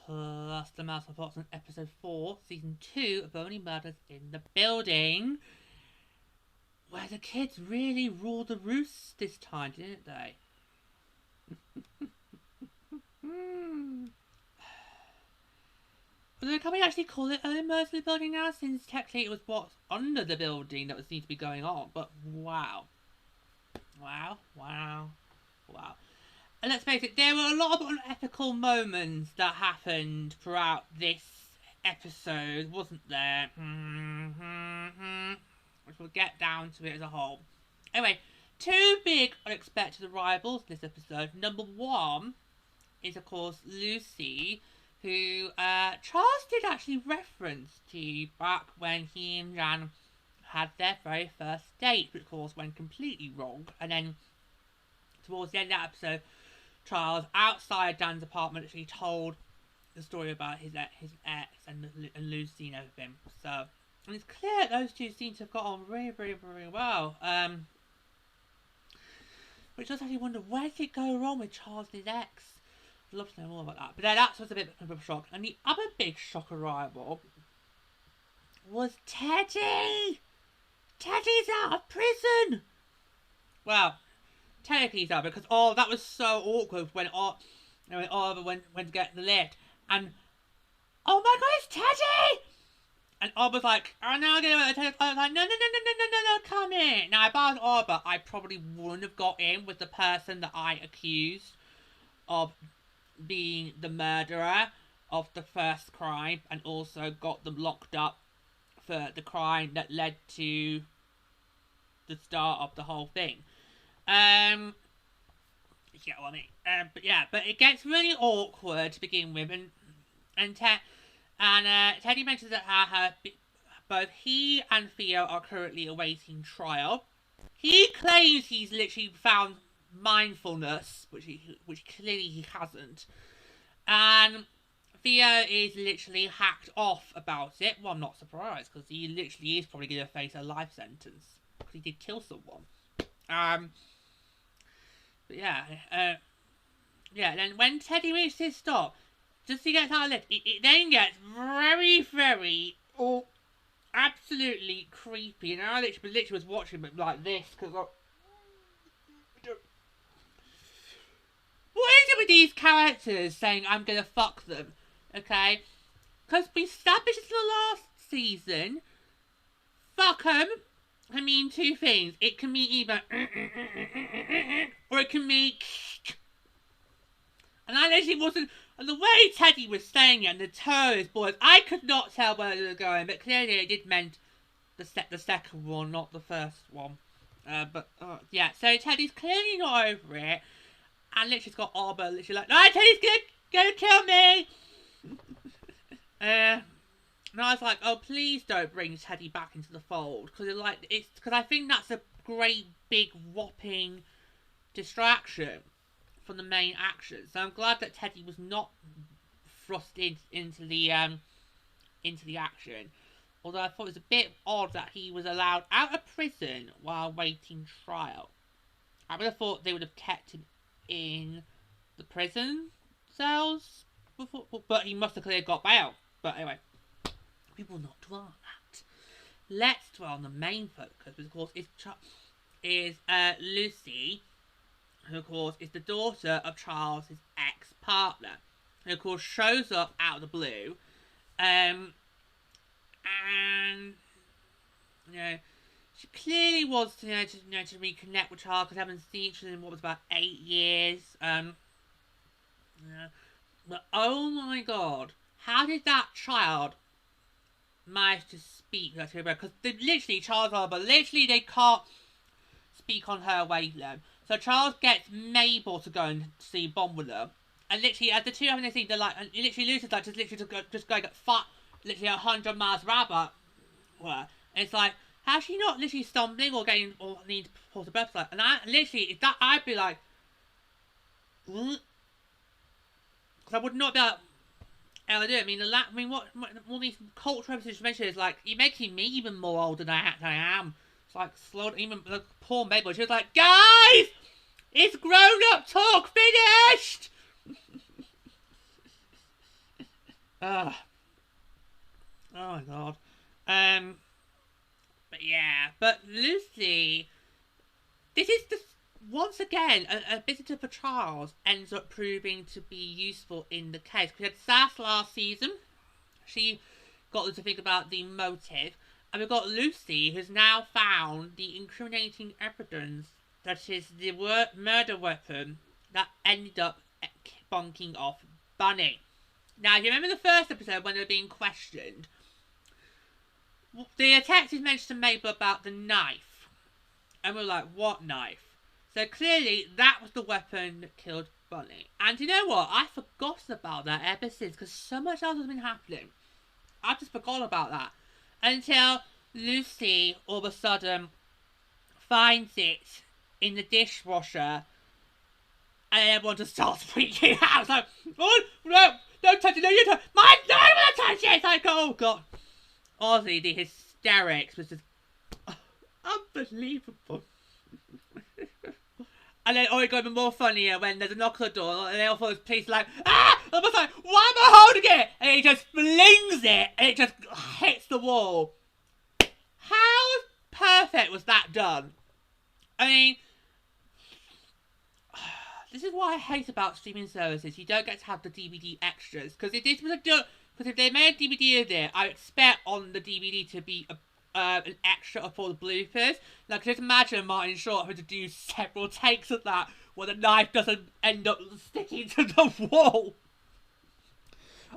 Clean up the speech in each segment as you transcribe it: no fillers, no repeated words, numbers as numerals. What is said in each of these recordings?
Plus the mouse reports on episode 4, season 2 of Only Murders in the Building, where the kids really ruled the roost this time, didn't they? Although, can we actually call it Only Murders in the Building now, since technically it was what's under the building that was need to be going on, but wow. Wow. And let's face it, there were a lot of unethical moments that happened throughout this episode, wasn't there? Which we'll get down to it as a whole. Anyway, 2 big unexpected arrivals this episode. Number 1 is, of course, Lucy, who Charles did actually reference to back when he and Jan had their very first date, which of course went completely wrong. And then towards the end of that episode, Charles, outside Dan's apartment, actually told the story about his ex and Lucy and everything. So, and it's clear that those two seem to have got on very, very, very well. Which does actually wonder, where did it go wrong with Charles and his ex? I'd love to know more about that. But then that was a bit of a shock. And the other big shock arrival was Teddy! Teddy's out of prison! Well, technically he's out, because that was so awkward when Oliver went to get the lift, and oh my god, it's Teddy! And Oliver was like, oh no, get away. I was like, no, come in. Now, if I was Oliver, I probably wouldn't have got in with the person that I accused of being the murderer of the first crime, and also got them locked up for the crime that led to the start of the whole thing. You get what I mean? But it gets really awkward to begin with, and Teddy mentions that both he and Theo are currently awaiting trial. He claims he's literally found mindfulness, which clearly he hasn't, and Theo is literally hacked off about it. Well, I'm not surprised, because he literally is probably going to face a life sentence, because he did kill someone. But then when Teddy reaches his stop, just he gets out of the lift, it then gets very, very, absolutely creepy. And I literally was watching it like this, because what is it with these characters saying, I'm gonna fuck them, okay? Because we established in the last season, fuck them. I mean, 2 things. It can be either or it can be, and I literally wasn't, and the way Teddy was saying it and the tone of his voice, I could not tell where they were going, but clearly it did meant the second one, not the first one. Yeah, so Teddy's clearly not over it, and literally's got Arbor literally like, no, Teddy's gonna kill me! And I was like, oh, please don't bring Teddy back into the fold, because I think that's a great big whopping distraction from the main action. So I'm glad that Teddy was not thrust into the action. Although I thought it was a bit odd that he was allowed out of prison while waiting trial. I would have thought they would have kept him in the prison cells before, but he must have clearly got bail. But anyway, we will not dwell on that. Let's dwell on the main focus, which of course is Lucy, who of course is the daughter of Charles' ex-partner, who of course shows up out of the blue, and she clearly wants to reconnect with Charles, because I haven't seen each other in what was about 8 years. But oh my god, how did that child manage to speak to her? Because literally, Charles and Albert, literally they can't speak on her wavelength. So Charles gets Mabel to go and see Bond with them, and literally as the two having this scene, they're like, and literally Lucy's like just going at literally 100 miles per hour. And it's like, how's she not literally stumbling or getting or needing to pause the breath? Like, and I literally, I'd be like, Because I would not be able to do it. I mean, what all these cultural episodes you mentioned is like, you're making me even more older than I am. It's like, even the poor Mabel, she was like, guys! It's grown-up talk finished! Ugh. Oh my god. But yeah. But Lucy, this is just, once again, a visitor for Charles ends up proving to be useful in the case. We had Sass last season. She got us to think about the motive. And we've got Lucy, who's now found the incriminating evidence that is the murder weapon that ended up bonking off Bunny. Now, if you remember the first episode when they were being questioned, the detective mentioned to Mabel about the knife. And we're like, what knife? So clearly, that was the weapon that killed Bunny. And you know what? I've forgotten about that ever since, because so much else has been happening. I've just forgotten about that. Until Lucy, all of a sudden, finds it in the dishwasher. And everyone just starts freaking out. It's like, oh, no, don't touch it, no, you touch it. My, no, I'm going to touch it. It's like, oh, God. Honestly, the hysterics was just unbelievable. And then it got even more funnier when there's a knock on the door and then all the police are like, ah! And I was like, why am I holding it? And he just flings it and it just hits the wall. How perfect was that done? I mean, this is what I hate about streaming services. You don't get to have the DVD extras. Because if they made a DVD of it, I expect on the DVD to be an extra for the bloopers. Like, just imagine Martin Short having to do several takes of that where the knife doesn't end up sticking to the wall.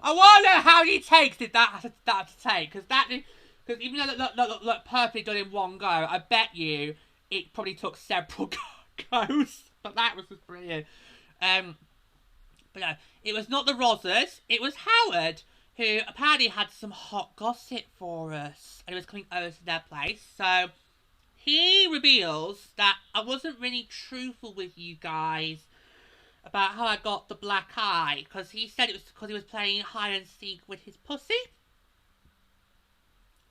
I want to know how many takes did that have to take. Because even though that looked perfectly done in one go, I bet you it probably took several goes. But that was just brilliant. But no, it was not the Rosas. It was Howard, who apparently had some hot gossip for us. And he was coming over to their place. So he reveals that I wasn't really truthful with you guys about how I got the black eye. Because he said it was because he was playing hide and seek with his pussy.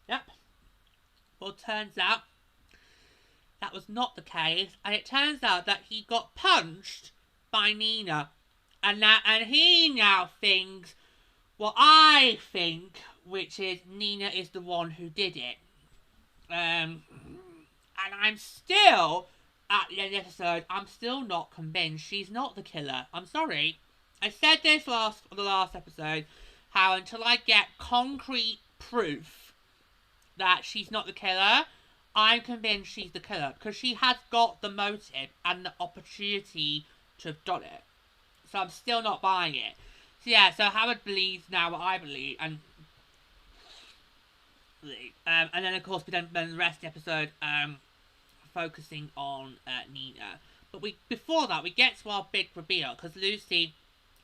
Yep. Well, turns out that was not the case. And it turns out that he got punched by Nina. And he now thinks what I think, which is Nina is the one who did it. And I'm still, at the end of the episode, I'm still not convinced she's not the killer. I'm sorry. I said this on the last episode, how until I get concrete proof that she's not the killer, I'm convinced she's the killer. Because she has got the motive and the opportunity to have done it. So I'm still not buying it. So yeah, so Howard believes now what I believe, and then of course we then the rest of the episode focusing on Nina. But before that we get to our big reveal, because Lucy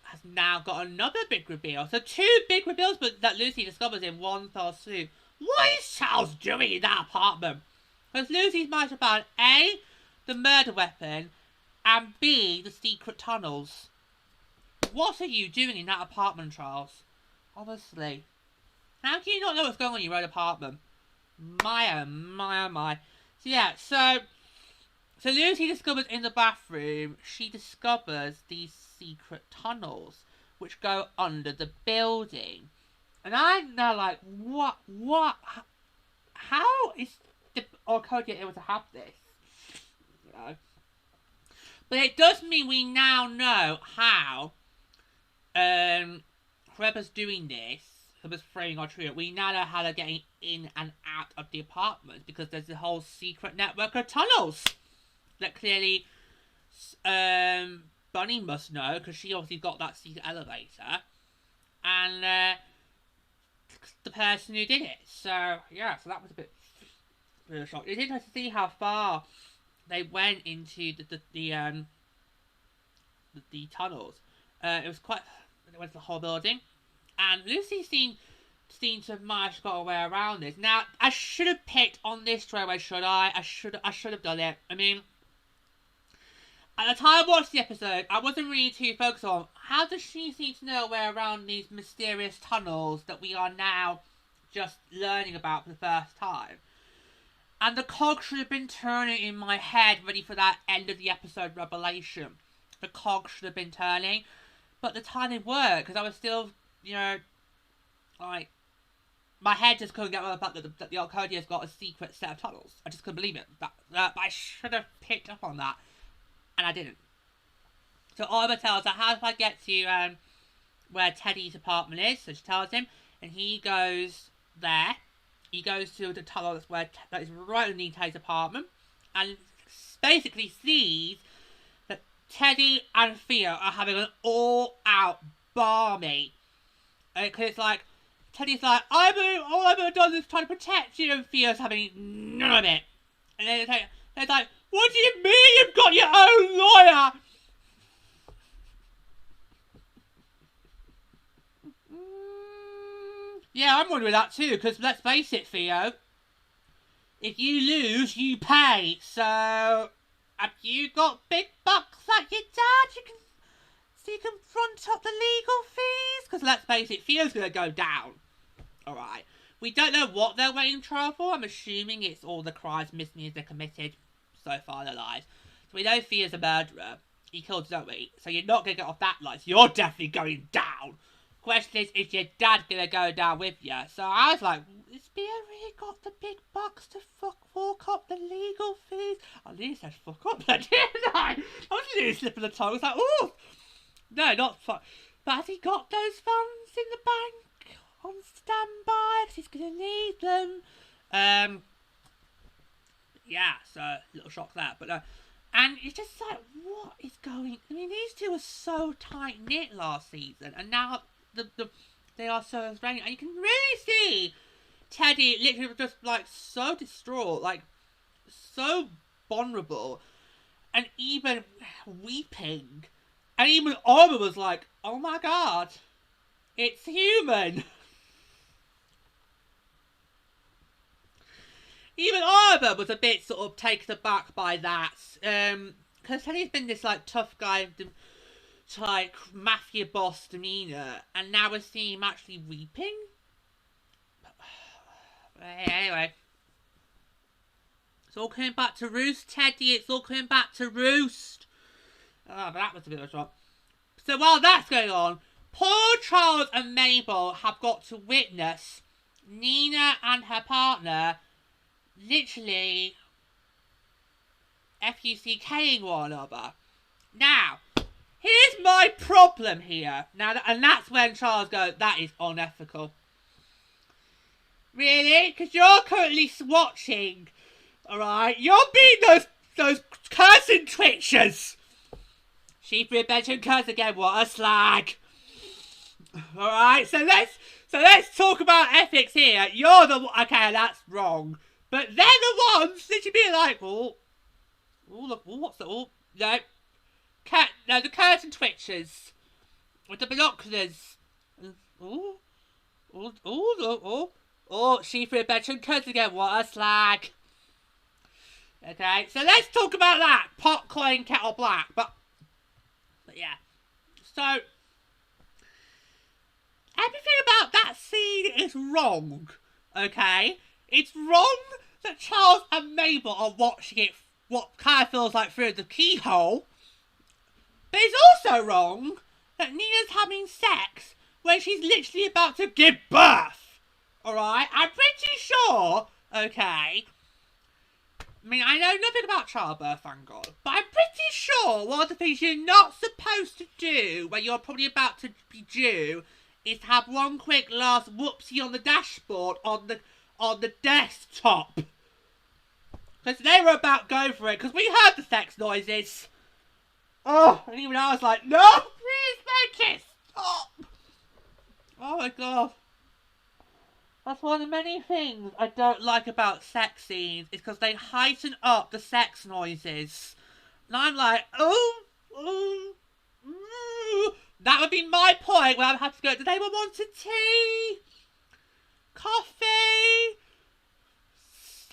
has now got another big reveal. So 2 big reveals that Lucy discovers in one fell swoop. What is Charles doing in that apartment? Because Lucy's might have found A, the murder weapon, and B, the secret tunnels. What are you doing in that apartment, Charles? Honestly. How can you not know what's going on in your own apartment? My oh my oh my. So yeah, so Lucy discovers in the bathroom, she discovers these secret tunnels which go under the building. And I'm now like, what? How is the Orcodia able to have this? You know? But it does mean we now know how whoever's doing this, whoever's throwing our trio, we now know how they're getting in and out of the apartment, because there's a whole secret network of tunnels that clearly Bunny must know, because she obviously got that secret elevator, and the person who did it. So yeah, so that was a bit of a shock. It's interesting to see how far they went into the tunnels. It was quite. They went to the whole building, and Lucy seemed to have managed to got a way around this. Now I should have picked on this straight away, should I? I should have done it. I mean, at the time I watched the episode, I wasn't really too focused on how does she seem to know we're around these mysterious tunnels that we are now just learning about for the first time? And the cog should have been turning in my head, ready for that end of the episode revelation. The cog should have been turning, but the timing worked, because I was still, you know, like, my head just couldn't get over the fact that the Arcadia's got a secret set of tunnels. I just couldn't believe it. But I should have picked up on that, and I didn't. So Oliver tells her, how do I get to where Teddy's apartment is? So she tells him, and he goes there. He goes to the tunnel that is right underneath Teddy's apartment, and basically sees that Teddy and Theo are having an all-out barmy. Because it's like, Teddy's like, all I've ever done is try to protect you, and Theo's having none of it. And then it's like, what do you mean you've got your own lawyer? Yeah, I'm wondering that too, because let's face it, Theo. If you lose, you pay. So, have you got big bucks like your dad? So you can front up the legal fees? Because let's face it, Theo's going to go down. Alright. We don't know what they're waiting trial for. I'm assuming it's all the crimes misdemeanors committed so far in their lives. So we know Theo's a murderer. He killed Zoe. So you're not going to get off that line. So you're definitely going down. Question is your dad gonna go down with you? So I was like, has Theo really got the big bucks to fork up the legal fees? I nearly said fuck up, didn't I? I was nearly slipping the tongue. I was like, oh, no, not fuck. But has he got those funds in the bank on standby? Because he's gonna need them. Yeah, so a little shock there, but no. And it's just like, what is going? I mean, these two were so tight knit last season, and now. They are so estranged, and you can really see Teddy literally just like so distraught, like so vulnerable, and even weeping. And even Oliver was like, oh my god, it's human. Even Oliver was a bit sort of taken aback by that, because Teddy's been this like tough guy, like mafia boss demeanour, and now we're seeing him actually weeping. Anyway, it's all coming back to roost, Teddy. It's all coming back to roost. Oh, but that was a bit of a shock. So while that's going on, Paul, Charles and Mabel have got to witness Nina and her partner literally FUCKing one another. Now, here's my problem here. Now, and that's when Charles goes, that is unethical. Really? Because you're currently watching, alright? You're being those cursing twitchers. She mentioned curse again, what a slag. Alright, so let's talk about ethics here. You're the okay, that's wrong. But they're the ones that should be like, oh look, what's that? Oh, no. The curtain twitchers with the binoculars. She threw a bedroom curtain again. What a slag. Okay, so let's talk about that. Pot calling kettle black. But yeah. So everything about that scene is wrong. Okay? It's wrong that Charles and Mabel are watching it what kind of feels like through the keyhole. But it's also wrong that Nina's having sex when she's literally about to give birth. Alright? I'm pretty sure, okay, I mean, I know nothing about childbirth, thank God, but I'm pretty sure one of the things you're not supposed to do when you're probably about to be due is to have one quick last whoopsie on the dashboard on the desktop. Because they were about going for it, because we heard the sex noises. Oh, and even I was like, no, please make it stop. Oh my god. That's one of the many things I don't like about sex scenes, is because they heighten up the sex noises. And I'm like, that would be my point where I'd have to go, does anyone want a tea? Coffee?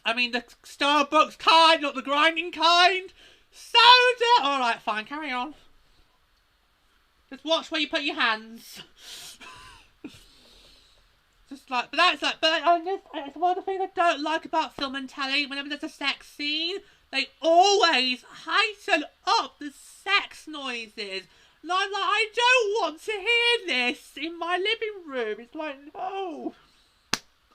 I mean, the Starbucks kind, not the grinding kind. Soda! Alright, fine, carry on. Just watch where you put your hands. Just like, but that's like, but it's one of the things I don't like about film and telly. Whenever there's a sex scene, they always heighten up the sex noises. Like, I don't want to hear this in my living room. It's like, no.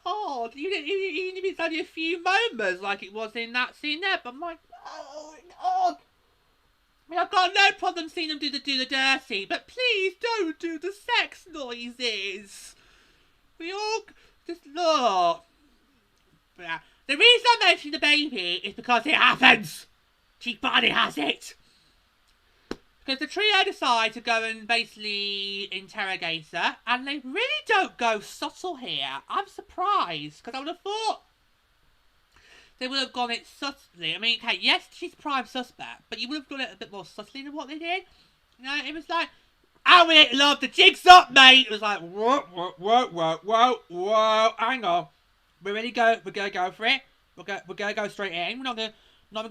God, even if it's only a few moments, like it was in that scene there, but I'm like, oh God. I mean, I've got no problem seeing them do the dirty, but please don't do the sex noises. We all just look. Yeah. The reason I mentioned the baby is because it happens. Cheap body has it. Because the trio decide to go and basically interrogate her, and they really don't go subtle here. I'm surprised, because I would have thought they would have gone it subtly. I mean, okay, yes, she's prime suspect, but you would have done it a bit more subtly than what they did. You know, it was like, oh, it, love, the jig's up, mate. It was like, whoa, hang on. We're going to go for it. We're going to go straight in. We're not going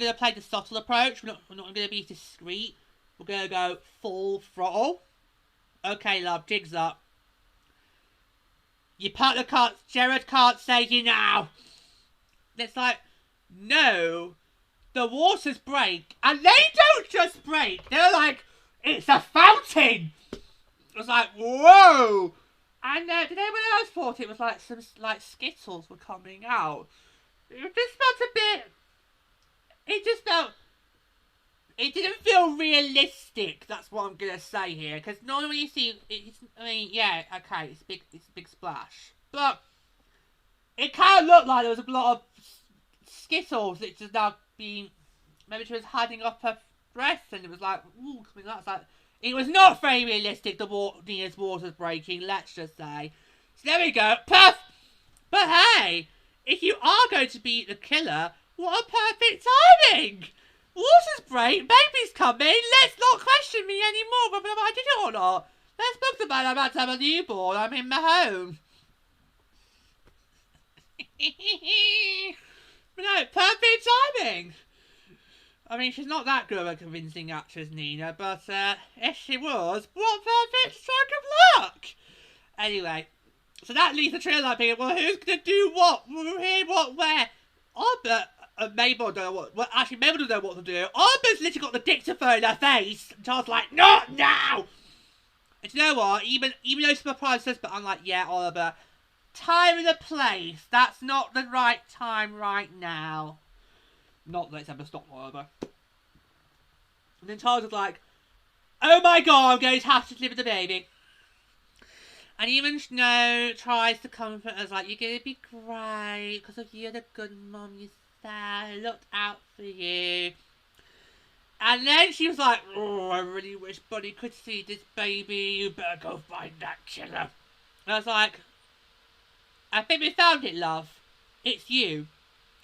to play the subtle approach. We're not going to be discreet. We're going to go full throttle. Okay, love, jig's up. You part the cards. Jared can't save you now. It's like, no. The waters break. And they don't just break. They're like, it's a fountain. It was like, whoa. And did anyone else thought it was like some like Skittles were coming out? It just felt a bit... It didn't feel realistic. That's what I'm gonna say here. Because normally you see, I mean, yeah, okay, it's a big splash, but it kind of looked like there was a lot of Skittles that just now being. Maybe she was hiding up her breath, and it was like, ooh, coming out. It's like it was not very realistic. Nina's water's breaking. Let's just say. So there we go. Puff. But hey, if you are going to be the killer, what a perfect timing! Water's break, baby's coming, let's not question me anymore whether I did it or not. Let's book the man I'm about to have a newborn, I'm in my home. But no, perfect timing. I mean, she's not that good of a convincing actress, Nina, but if she was, what perfect stroke of luck! Anyway, so that leaves the trailer up here. Well, who's going to do what? Who, what, where? Oh, but... Mabel don't know what. Well, actually, Mabel doesn't know what to do. Arber's literally got the dictaphone in her face. And Charles like, not now. And you know what? Even though she's my prime suspect, I'm like, yeah, Oliver, time and a place. That's not the right time right now. Not that it's ever stopped, Oliver. And then Charles was like, oh my God, I'm going to have to live with the baby. And even Snow tries to comfort us, like, you're going to be great because of you're the good mum you I looked out for you. And then she was like, oh, I really wish Buddy could see this baby. You better go find that killer. And I was like, I think we found it, love. It's you.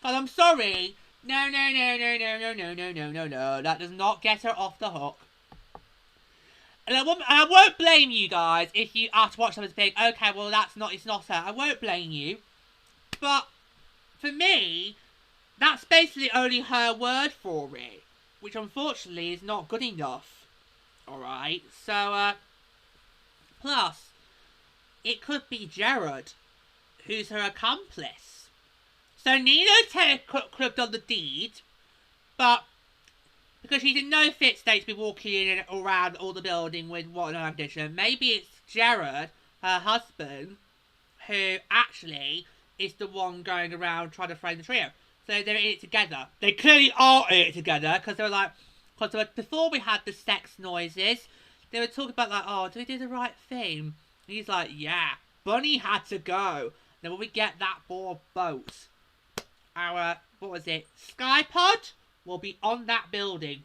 But I'm sorry. No. That does not get her off the hook. And I won't blame you guys if you have to watch something and think, okay, well, it's not her. I won't blame you. But for me, that's basically only her word for it, which unfortunately is not good enough. Alright, so, plus, it could be Jared, who's her accomplice. So Nina could have done the deed, but because she's in no fit state to be walking in and around all the building with what an condition, maybe it's Jared, her husband, who actually is the one going around trying to frame the trio. So they're in it together. They clearly are in it together because they were like, before we had the sex noises, they were talking about like, oh, do we do the right thing? And he's like, yeah, Bunny had to go. Then when we get that boat, our, what was it, Sky Pod will be on that building.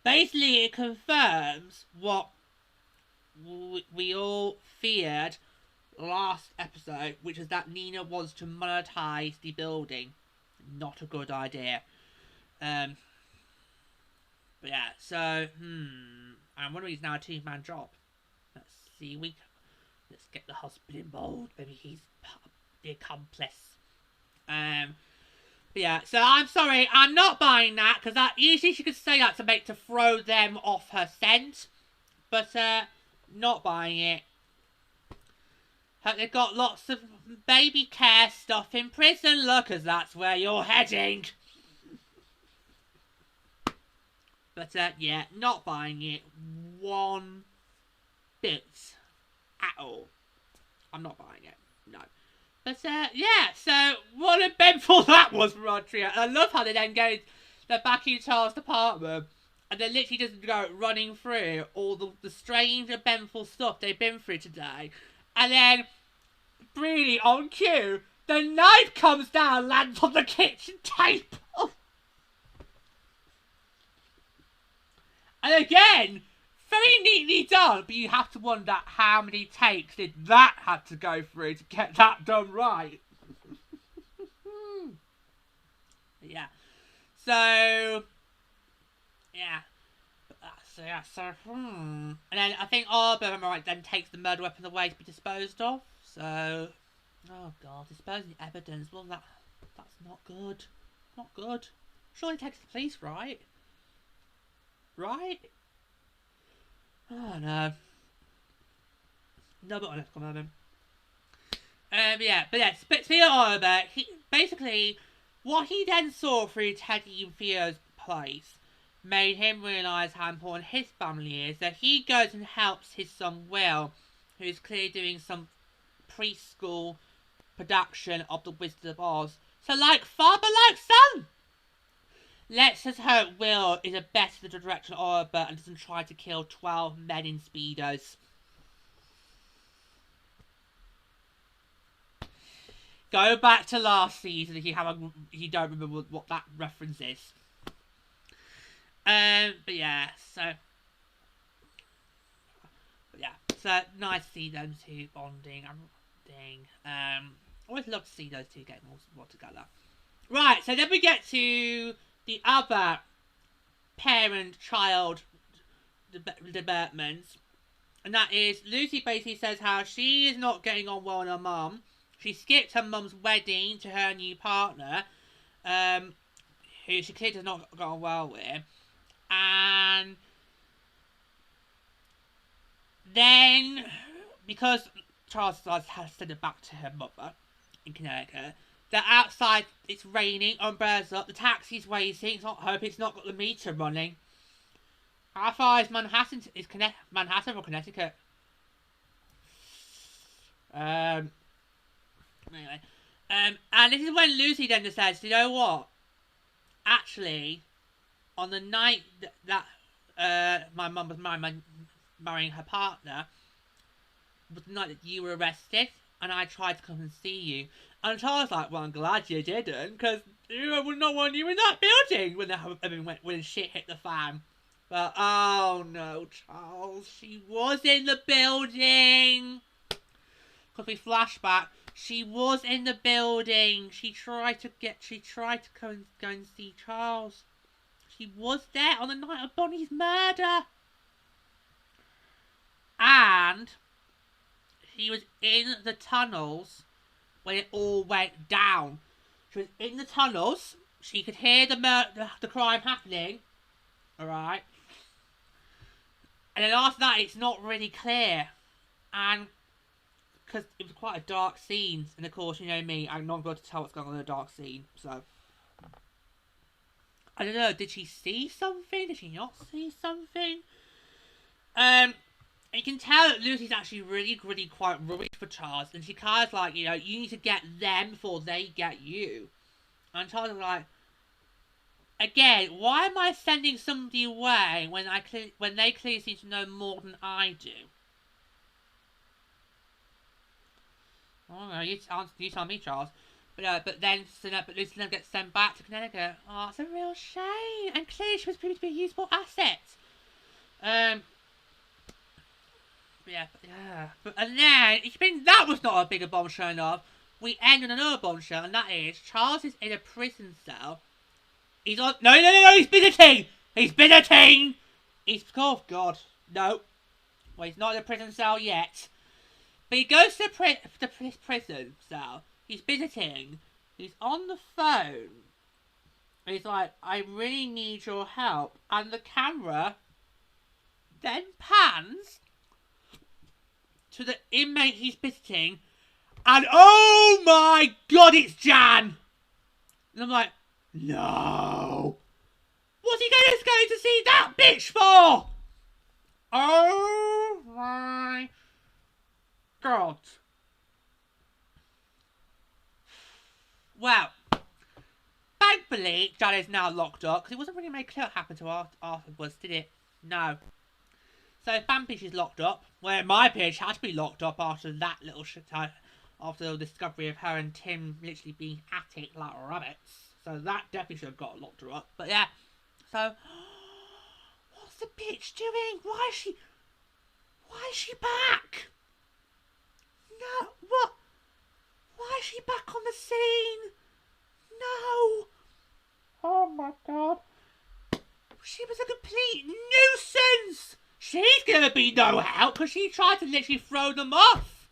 Basically, it confirms what we all feared last episode, which is that Nina wants to monetize the building. Not a good idea. But yeah, so I'm wondering it's now a two-man job. Let's see, let's get the husband involved. Maybe he's the accomplice. But yeah, so I'm sorry, I'm not buying that, because usually she could say that to throw them off her scent. But, not buying it. They've got lots of baby care stuff in prison, look, because that's where you're heading. But, yeah, not buying it one bit at all. I'm not buying it, no. But, yeah, so what a bedful that was for Rodria. I love how they then go, they're back in Charles' apartment, and they literally just go running through all the strange and eventful stuff they've been through today. And then, really on cue, the knife comes down, lands on the kitchen table. And again, very neatly done, but you have to wonder how many takes did that have to go through to get that done right. Yeah. So, yeah. And then I think Arbor then takes the murder weapon away to be disposed of. So, oh god, disposing the evidence. Well, that's not good. Not good. Surely takes the police, right? Right? Oh no. No, but let's come on. Yeah, but speaking of Arbor, basically what he then saw through Teddy and Theo's place made him realise how important his family is. So he goes and helps his son Will, who's clearly doing some preschool production of The Wizard of Oz. So like father, like son. Let's just hope Will is a better director of Arbor and doesn't try to kill 12 men in Speedos. Go back to last season if you don't remember what that reference is. But yeah, so nice to see them two bonding and thing. Always love to see those two getting more together. Right, so then we get to the other parent-child development, and that is Lucy basically says how she is not getting on well with her mum. She skipped her mum's wedding to her new partner, who she clearly does not get on well with. And then, because Charles has sent her back to her mother in Connecticut, they're outside, it's raining, umbrellas up, the taxi's waiting, hope it's not got the meter running. How far is Manhattan? Is Manhattan or Connecticut? Anyway. And this is when Lucy then decides, you know what? Actually, on the night that my mum was marrying her partner, was the night that you were arrested, and I tried to come and see you. And Charles was like, well, I'm glad you didn't, because I would not want you in that building when shit hit the fan. But, oh no, Charles, she was in the building. Because we flashback, she was in the building. She tried to go and see Charles. She was there on the night of Bonnie's murder. And she was in the tunnels when it all went down. She was in the tunnels. She could hear the crime happening. Alright. And then after that, it's not really clear. And because it was quite a dark scene. And of course, you know me, I'm not going to tell what's going on in a dark scene. So, I don't know, did she see something? Did she not see something? You can tell that Lucy's actually really, really quite worried for Charles. And she kind of like, you know, you need to get them before they get you. And Charles is like, again, why am I sending somebody away when they clearly seem to know more than I do? Oh no, you tell me, Charles. But Lucy then gets sent back to Connecticut. Oh, it's a real shame. And clearly she was proving to be a useful asset. And then, that was not a bigger bombshell enough. We end on another bombshell, and that is, Charles is in a prison cell. He's on... No, he's visiting! Oh, God. No. Well, he's not in a prison cell yet. But he goes to the prison cell. He's visiting. He's on the phone. And he's like, I really need your help. And the camera then pans to the inmate he's visiting. And oh my god, it's Jan! And I'm like, no. What's he going to see that bitch for? Oh my god. Well, thankfully, Jan is now locked up, because it wasn't really made clear what happened to Arthur was, did it? No. So Vampy, she's locked up. Well, in my opinion, she had to be locked up after that little shit, after the discovery of her and Tim literally being at it like rabbits. So that definitely should have got locked her up. But yeah, so what's the bitch doing? Why is she back? No, what? Why is she back on the scene? No. Oh my god. She was a complete nuisance. She's gonna be no help because she tried to literally throw them off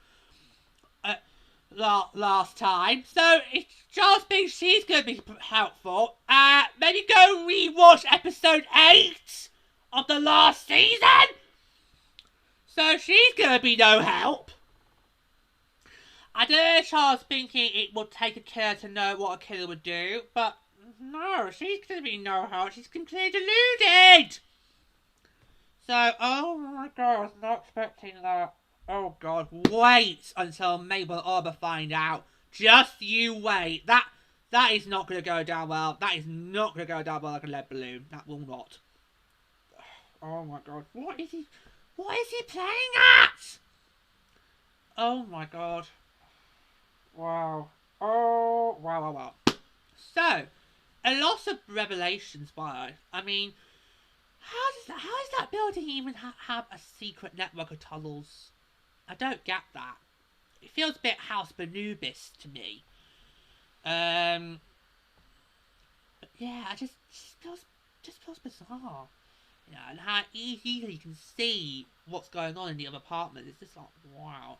last time. So it just thinks she's gonna be helpful. Maybe go rewatch episode 8 of the last season. So she's gonna be no help. I don't know if Charles thinking it would take a killer to know what a killer would do, but no, she's gonna be no help. She's completely deluded. So, oh my god, I was not expecting that. Oh god, wait until Mabel and Arbor find out. Just you wait. That is not going to go down well. That is not going to go down well like a lead balloon. That will not. Oh my god, what is he playing at? Oh my god. Wow. Oh, wow. So, a lot of revelations by, I mean, how does that building even have a secret network of tunnels? I don't get that. It feels a bit House Anubis to me. But yeah, it just feels bizarre. You know, and how easily you can see what's going on in the other apartment. It's just like, wow.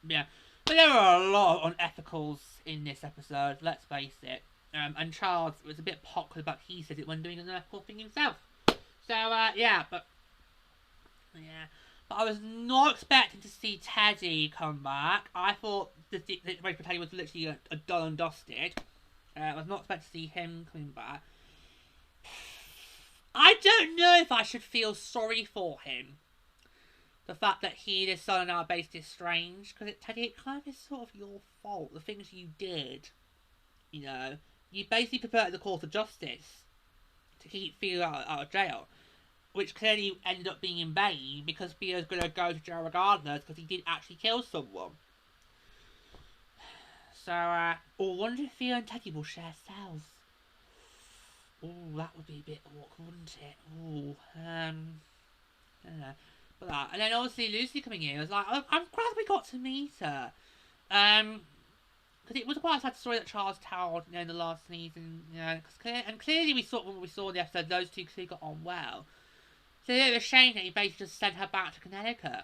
Yeah. But there are a lot of unethicals in this episode, let's face it. And Charles was a bit pocked about he said it when doing an unethical thing himself. So, yeah, but I was not expecting to see Teddy come back. I thought the race for Teddy was literally a done and dusted. I was not expecting to see him coming back. I don't know if I should feel sorry for him. The fact that he and his son are now based is strange. Because Teddy, it kind of is sort of your fault. The things you did. You know. You basically perverted the course of justice to keep Theo out of jail. Which clearly ended up being in vain. Because Theo's going to go to jail regardless. Because he did actually kill someone. So, or wonder if Theo and Teddy will share cells. Ooh, that would be a bit awkward, wouldn't it? Ooh, I don't know. But that, and then obviously Lucy coming in, I was like, I'm glad we got to meet her. Because it was quite a sad story that Charles told, you know, in the last season, you know, and clearly we saw, when we saw the episode, those two clearly got on well. So it was a shame that he basically just sent her back to Connecticut,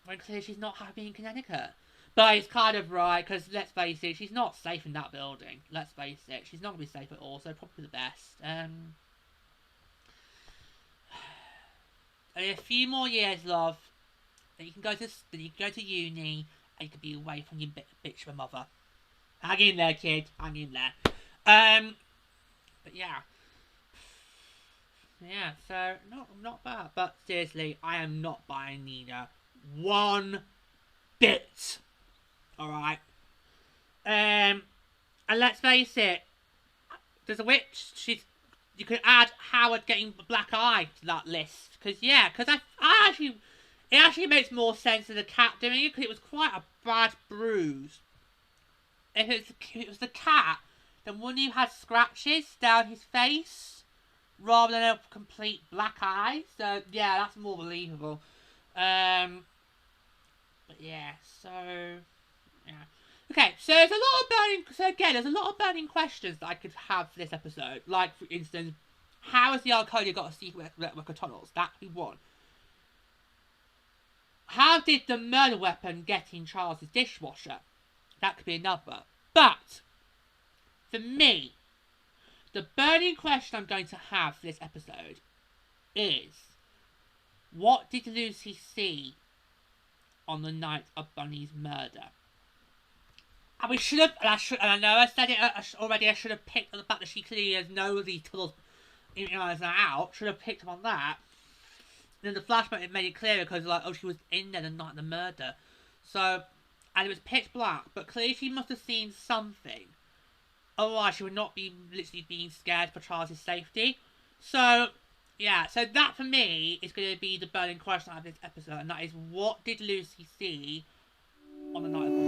when clearly she's not happy in Connecticut. But it's kind of right, because let's face it, she's not safe in that building. Let's face it, she's not going to be safe at all, so probably the best. And in a few more years, love, then you can go to uni, and you can be away from your bitch of a mother. Hang in there, kid. Hang in there. But yeah. Yeah, so, not bad. But seriously, I am not buying Nina one bit. Alright. And let's face it, there's a witch. You could add Howard getting a black eye to that list. Because it actually makes more sense than the cat doing it, because it was quite a bad bruise. If it was the cat, then wouldn't you have scratches down his face rather than a complete black eye? So yeah, that's more believable. But yeah, so yeah. Okay, so there's a lot of burning questions that I could have for this episode. Like, for instance, how has the Arconia got a secret network of tunnels? That could be one. How did the murder weapon get in Charles's dishwasher? That could be another. But, for me, The burning question I'm going to have for this episode is, what did Lucy see on the night of Bunny's murder? And we should have, and I know I said it already, I should have picked on the fact that she clearly has these tunnels in her eyes are out. Should have picked up on that. And then the flashback, it made it clearer because, like, oh, she was in there the night of the murder. So, and it was pitch black, but clearly she must have seen something. Otherwise, she would not be literally being scared for Charles' safety. So, yeah, so that for me is going to be the burning question out of this episode, and that is, what did Lucy see on the night of